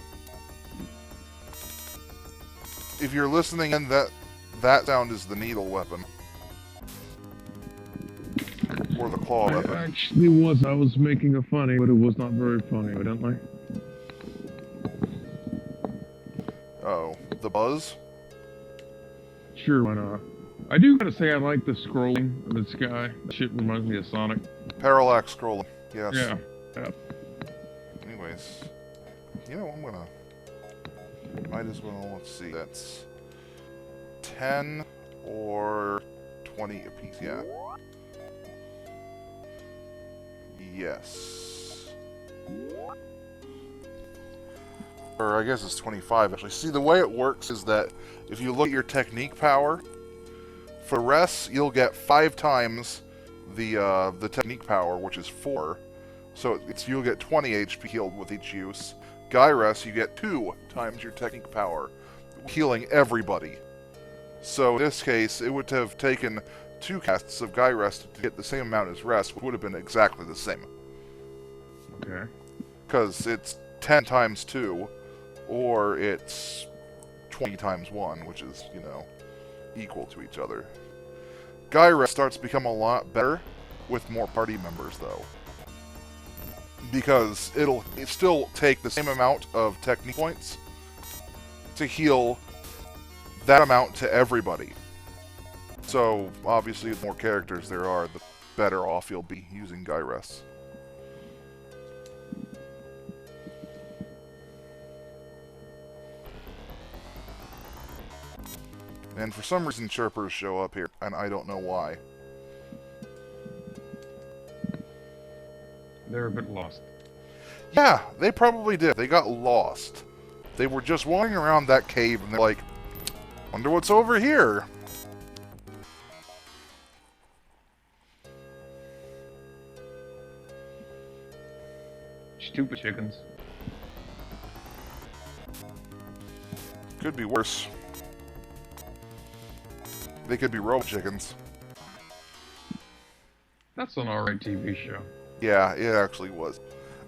If you're listening in, that sound is the needle weapon. Or the claw I weapon. actually was. I was making a funny, but it was not very funny, evidently. Oh, the buzz? Sure, why not? I do gotta say I like the scrolling of this guy. That shit reminds me of Sonic. Parallax scrolling. Yes. Yeah. Yeah. Anyways. You know, I'm gonna... Might as well, let's see, that's... 10 or 20 apiece, yeah. Yes. Or I guess it's 25 actually. See, the way it works is that if you look at your technique power, for rests you'll get 5 times the technique power, which is 4. So you'll get 20 HP healed with each use. Guy rests you get 2 times your technique power, healing everybody. So in this case, it would have taken 2 casts of Guy Rest to get the same amount as Rest, which would have been exactly the same. Okay. Because it's 10 times 2, or it's 20 times 1, which is, you know, equal to each other. Guy Rest starts to become a lot better with more party members, though. Because it'll still take the same amount of technique points to heal that amount to everybody. So, obviously, the more characters there are, the better off you'll be using Guy Rests. And for some reason, chirpers show up here, and I don't know why. They're a bit lost. Yeah, they probably did. They got lost. They were just wandering around that cave, and they're like, wonder what's over here. Stupid chickens. Could be worse. They could be robot chickens. That's an alright TV show. Yeah, it actually was.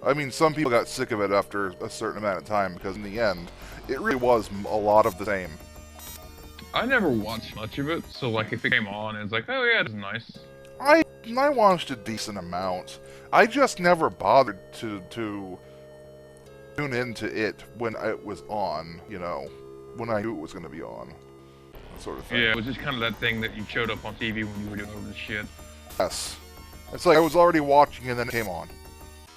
I mean, some people got sick of it after a certain amount of time, because in the end, it really was a lot of the same. I never watched much of it, so like if it came on, it's like, oh yeah, it's nice. I watched a decent amount. I just never bothered to tune into it when it was on, you know, when I knew it was going to be on. That sort of thing. Yeah, it was just kind of that thing that you showed up on TV when you were doing over the shit. Yes. It's like I was already watching and then it came on.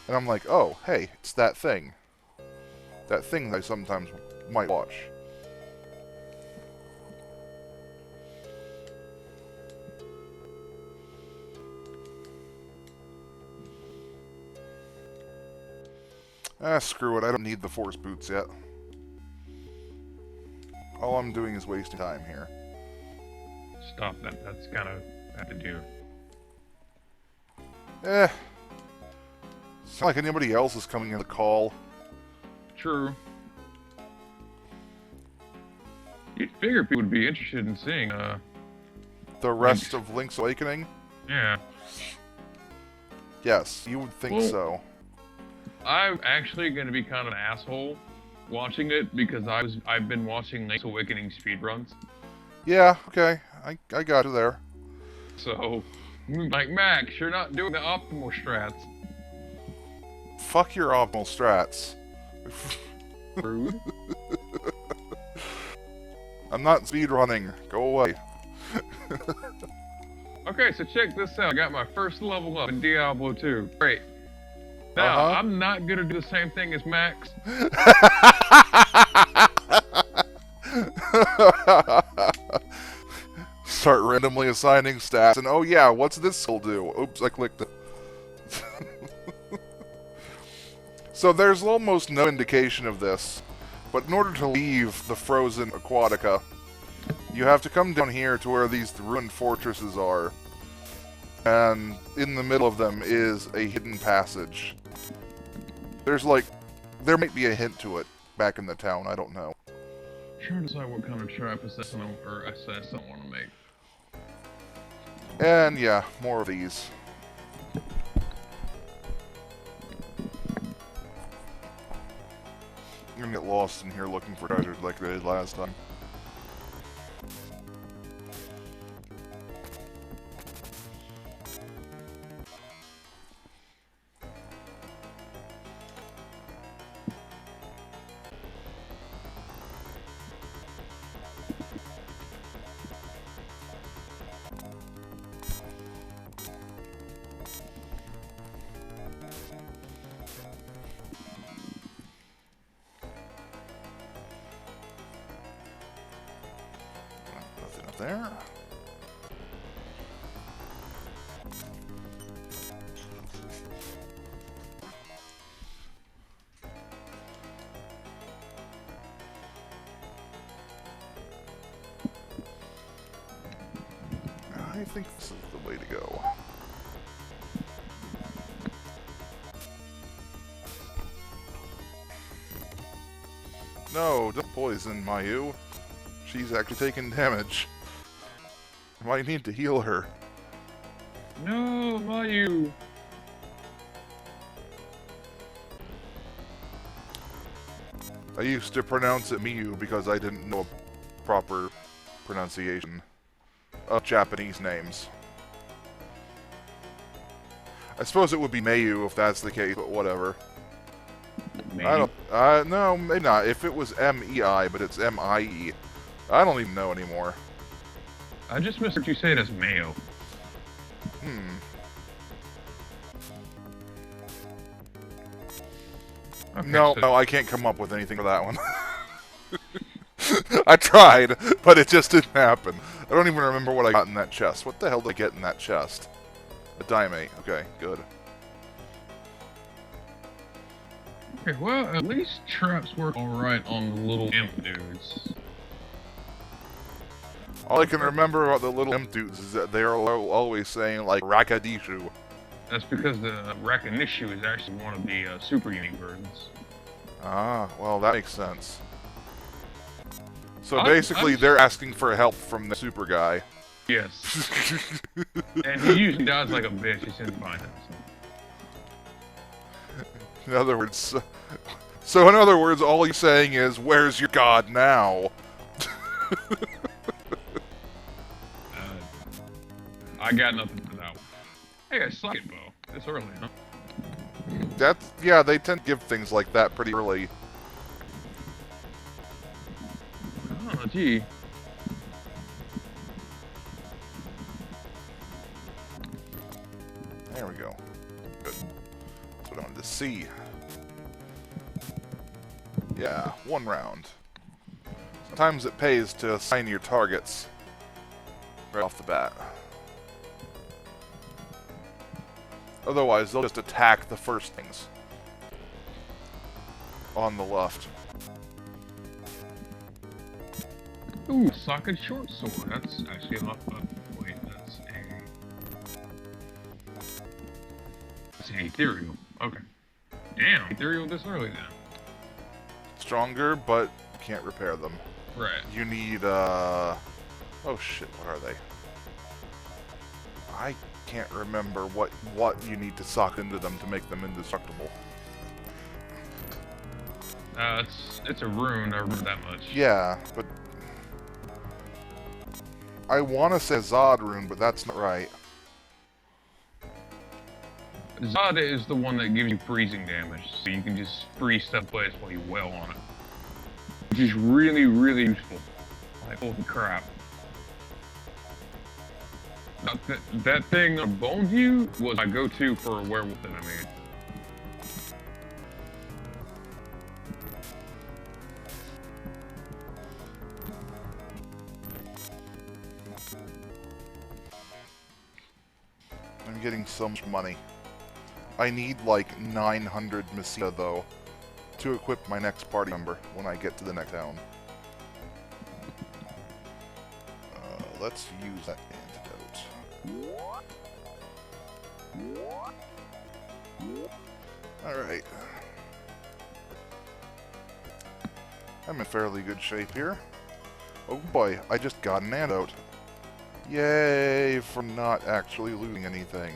And I'm like, oh, hey, it's that thing. That thing that I sometimes might watch. Ah, screw it. I don't need the force boots yet. All I'm doing is wasting time here. Stop that. That's kind of bad to do. It's not like anybody else is coming in the call. True. You'd figure people would be interested in seeing, The rest of Link's Awakening? yeah. Yes, you would think so. I'm actually going to be kind of an asshole watching it because I've been watching Link's Awakening speedruns. Yeah, okay. I got you there. So, like, Max, you're not doing the optimal strats. Fuck your optimal strats. Rude. I'm not speedrunning. Go away. Okay, so check this out. I got my first level up in Diablo 2. Great. Now, I'm not gonna do the same thing as Max. Start randomly assigning stats, and oh yeah, what's this skill do? Oops, I clicked it. So there's almost no indication of this, but in order to leave the frozen Aquatica, you have to come down here to where these ruined fortresses are, and in the middle of them is a hidden passage. There's like, there might be a hint to it back in the town, I don't know. Trying to decide what kind of trap assassin I want to make. And yeah, more of these. I'm gonna get lost in here looking for treasures like I did last time. Nothing up there. I think this is the way to go. No, don't poison Mayu. She's actually taking damage. I might need to heal her. No, Mayu. I used to pronounce it Miyu because I didn't know a proper pronunciation of Japanese names. I suppose it would be Mayu if that's the case, but whatever. Maybe. I don't. No, maybe not. If it was M-E-I, but it's M-I-E. I don't even know anymore. I just missed what you said as Mayo. Okay, No, so no, I can't come up with anything for that one. I tried, but it just didn't happen. I don't even remember what I got in that chest. What the hell did I get in that chest? A diamate. Okay, good. Okay, well, at least traps work alright on the little imp dudes. All I can remember about the little imp dudes is that they're always saying, like, Rakadishu. That's because the Rakanishu is actually one of the super unique versions. Ah, well, that makes sense. So I'm- basically, I'm- they're asking for help from the super guy. Yes. And he usually dies like a bitch as soon as he finds it. In other words, so in other words, all he's saying is, "Where's your god now?" I got nothing for that one. Hey, I suck it, Bo. It's early, huh? That's yeah, they tend to give things like that pretty early. Oh, gee. There we go. Good. That's what I wanted to see. Yeah, one round. Sometimes it pays to assign your targets right off the bat. Otherwise, they'll just attack the first things on the left. Ooh, socket short sword. That's actually a lot of... Wait, that's an ethereal. Okay. Damn, ethereal this early then. Stronger, but can't repair them. Right. You need, oh shit, what are they? I can't remember what you need to sock into them to make them indestructible. It's a rune, I remember that much. Yeah, but... I want to say Zod rune, but that's not right. Zod is the one that gives you freezing damage, so you can just freeze stuff in place while you wail on it. Which is really, really useful. Like, holy crap. That thing on Boneview was my go-to for a werewolf that I made. I'm getting so much money. I need like 900 Mesita though to equip my next party member when I get to the next town. Let's use that antidote. Alright. I'm in fairly good shape here. Oh boy, I just got an antidote. Yay for not actually losing anything.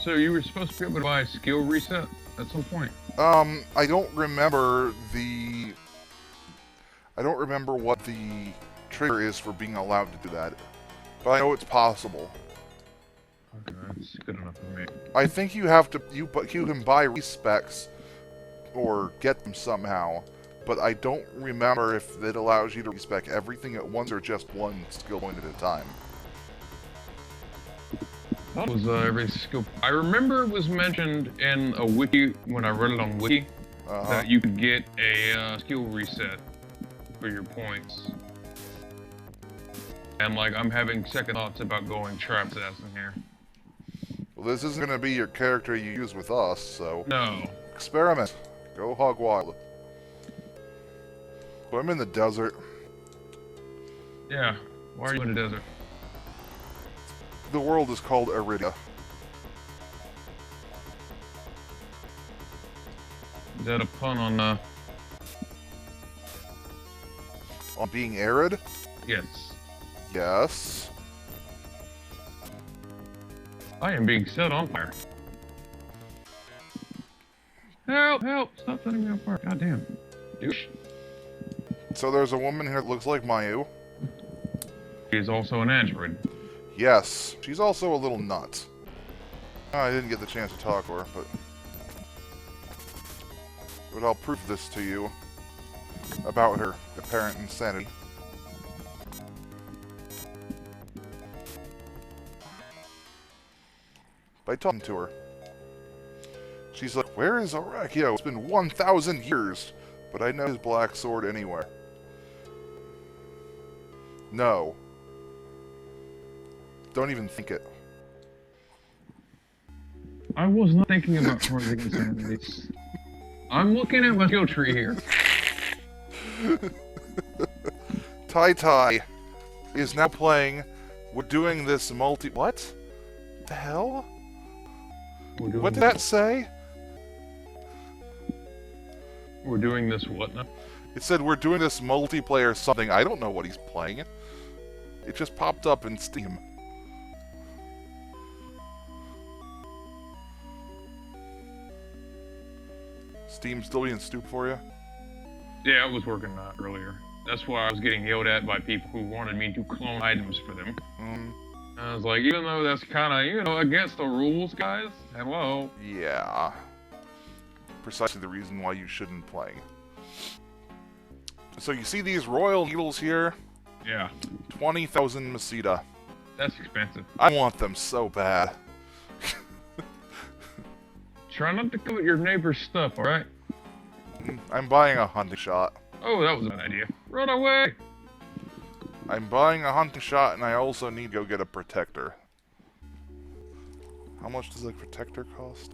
So you were supposed to be able to buy a skill reset at some point? I don't remember what the trigger is for being allowed to do that. But I know it's possible. Okay, that's good enough for me. I think you have to, you can buy respecs or get them somehow, but I don't remember if it allows you to respec everything at once or just one skill point at a time. That was every skill. I remember it was mentioned in a wiki when I read it on wiki that you could get a skill reset for your points. And like, I'm having second thoughts about going trap assassin here. Well, this isn't going to be your character you use with us, so... No. Experiment. Go hog wild. So I'm in the desert. Yeah. Why are you in the desert? The world is called Iridia. Is that a pun on On being arid? Yes. Yes. I am being set on fire. Help! Help! Stop setting me on fire. God damn. Douche. So there's a woman here that looks like Mayu. She's also an android. Yes. She's also a little nuts. I didn't get the chance to talk to her, but I'll prove this to you about her apparent insanity. By talking to her. She's like, where is Orakio? It's been 1,000 years, but I know his black sword anywhere. No. Don't even think it. I was not thinking about Cards Against Humanities. I'm looking at my skill tree here. Tai Tai is now playing. We're doing this multi. What? The hell? What did that say? We're doing this what now? It said we're doing this multiplayer something. I don't know what he's playing. It just popped up in Steam. Steam still being stupid for you? Yeah, I was working on that earlier. That's why I was getting yelled at by people who wanted me to clone items for them. I was like, even though that's kind of, you know, against the rules, guys. Hello. Yeah. Precisely the reason why you shouldn't play. So you see these royal needles here? Yeah. 20,000 Masita. That's expensive. I want them so bad. Try not to covet your neighbor's stuff, alright? I'm buying a hunting shot. Oh, that was a bad idea. Run away! I'm buying a hunting shot, and I also need to go get a protector. How much does a protector cost?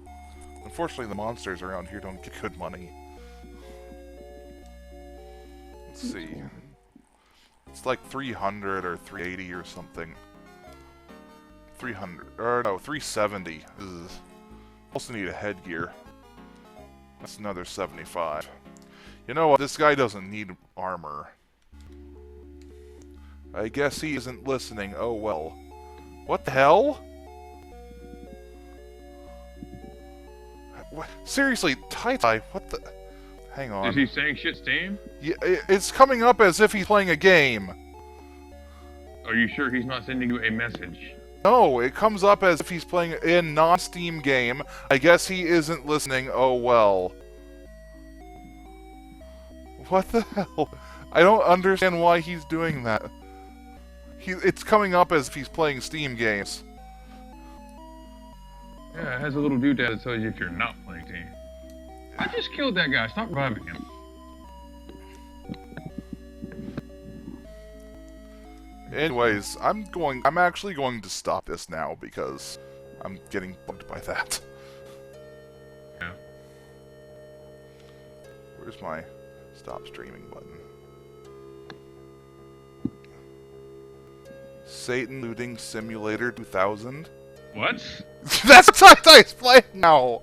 Unfortunately, the monsters around here don't get good money. Let's see. It's like 300 or 380 or something. 300, or no, 370. Also need a headgear. That's another 75. You know what? This guy doesn't need armor. I guess he isn't listening. Oh well. What the hell? What? Seriously, Tai Tai, what the... Hang on. Is he saying shit Steam? Yeah, it's coming up as if he's playing a game. Are you sure he's not sending you a message? No, it comes up as if he's playing a non-Steam game. I guess he isn't listening. Oh well. What the hell? I don't understand why he's doing that. It's coming up as if he's playing Steam games. Yeah, it has a little doodad that tells you if you're not playing Steam. I just killed that guy. Stop reviving him. Anyways, I'm actually going to stop this now because I'm getting bugged by that. Yeah. Where's my stop streaming button? Satan Looting Simulator 2000. What? That's what Tai's playing now!